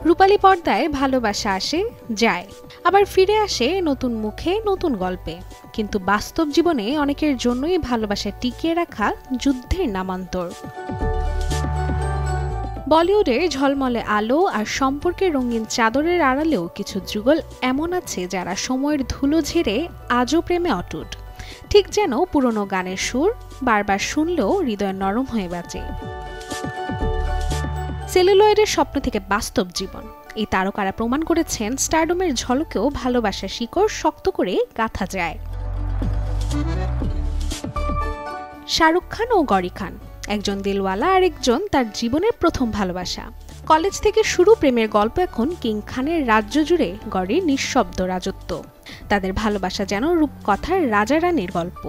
রূপালী পর্দায় ভালোবাসা আসে, যায়, আবার ফিরে আসে নতুন মুখে, নতুন গল্পে। কিন্তু বাস্তব জীবনে অনেকের জন্যই ভালোবাসা টিকিয়ে রাখা যুদ্ধের নামান্তর। বলিউডের ঝলমলে আলো আর সম্পর্কের রঙিন চাদরের আড়ালেও কিছু যুগল এমন আছে যারা সময়ের ধুলো ঝেড়ে আজও প্রেমে অটুট। ঠিক যেন পুরনো গানের সুর বারবার শুনলেও হৃদয় নরম হয়ে বাজে। সেলুলয়েডের স্বপ্ন থেকে বাস্তব জীবন, এই তারকারা প্রমাণ করেছেন স্টারডমের ঝলকেও ভালোবাসার শিকড় শক্ত করে গাঁথা যায়। শাহরুখ খান ও গৌরি খান, একজন দিলওয়ালা আর একজন তার জীবনের প্রথম ভালোবাসা। কলেজ থেকে শুরু প্রেমের গল্প এখন কিং খানের রাজ্য জুড়ে গড়ে নিঃশব্দ রাজত্ব। তাদের ভালোবাসা যেন রূপকথার রাজা রানীর গল্প।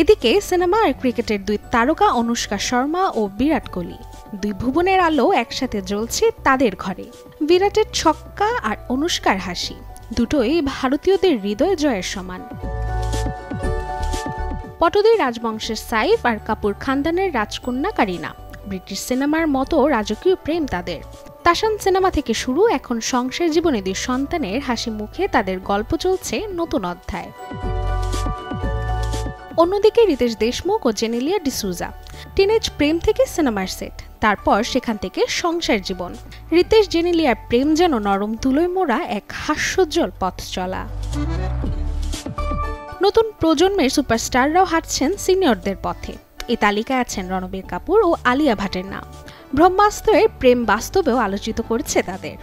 এদিকে সিনেমা আর ক্রিকেটের দুই তারকা অনুষ্কা শর্মা ও বিরাট কোহলি, দুই ভুবনের আলো একসাথে জ্বলছে তাদের ঘরে। বিরাটের ছক্কা আর অনুষ্কার হাসি, দুটোই ভারতীয়দের হৃদয় জয়ের সমান। পটদি রাজবংশের সাইফ আর কাপুর খানদানের রাজকন্যা কারিনা, ব্রিটিশ সিনেমার মতো রাজকীয় প্রেম তাদের। তাসান সিনেমা থেকে শুরু, এখন সংসার জীবনে দুই সন্তানের হাসি মুখে তাদের গল্প চলছে নতুন অধ্যায়। অন্যদিকে রিতেশ দেশমুখ ও জেনেলিয়া ডিসুজা, টিনেজ প্রেম থেকে সিনেমার সেট, তারপর সেখান থেকে সংসার জীবন। রিতেশ জেনেলিয়ার প্রেম যেন নরম তুলোয় মোড়া এক হাস্যোজ্জ্বল পথ চলা। নতুন প্রজন্মের সুপারস্টাররাও হাঁটছেন সিনিয়রদের পথে। এই তালিকায় আছেন রণবীর কাপুর ও আলিয়া ভাটের নাম। ব্রহ্মাস্ত্রের প্রেম বাস্তবেও আলোচিত করছে তাদের।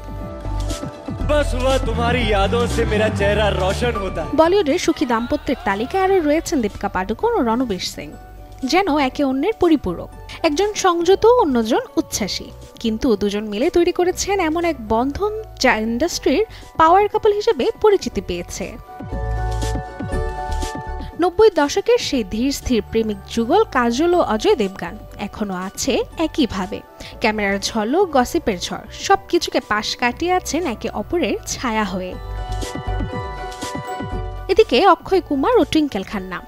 বলিউডের সুখী দাম্পত্যের তালিকায় আরও রয়েছেন দীপিকা পাডুকোন ও রণবীর সিং, যেন একে অন্যের পরিপূরক। একজন সংযত, অন্যজন উচ্ছ্বাসী, কিন্তু দুজন মিলে তৈরি করেছেন এমন এক বন্ধন যা ইন্ডাস্ট্রির পাওয়ার কাপল হিসেবে পরিচিতি পেয়েছে। 90 দশকের সেই ধীর স্থির প্রেমিক যুগল কাজল ও অজয় দেবগান এখনো আছে একইভাবে। ক্যামেরার ঝলক, গসিপের ঝড়, সবকিছুকে পাশ কাটিয়ে আছেন একে অপরের ছায়া হয়ে। এদিকে অক্ষয় কুমার ও টুইঙ্কেল খান্না,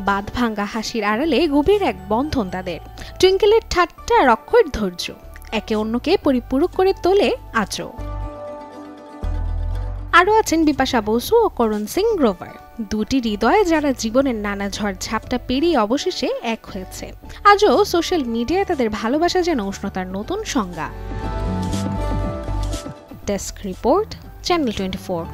বাঁধ ভাঙ্গা হাসির আড়ালে গভীর এক বন্ধন তাদের। টুইঙ্কেলের ঠাট্টা আর অক্ষয়ের ধৈর্য একে অন্যকে পরিপূরক করে তোলে আজও। আরও আছেন বিপাশা বসু ও করণ সিং গ্রোভার, দুটি হৃদয় যারা জীবনের নানা ঝড় ঝাপটা পেরিয়ে অবশেষে এক হয়েছে। আজও সোশ্যাল মিডিয়ায় তাদের ভালোবাসা যেন উষ্ণতার নতুন সংজ্ঞা। Desk report, channel 24।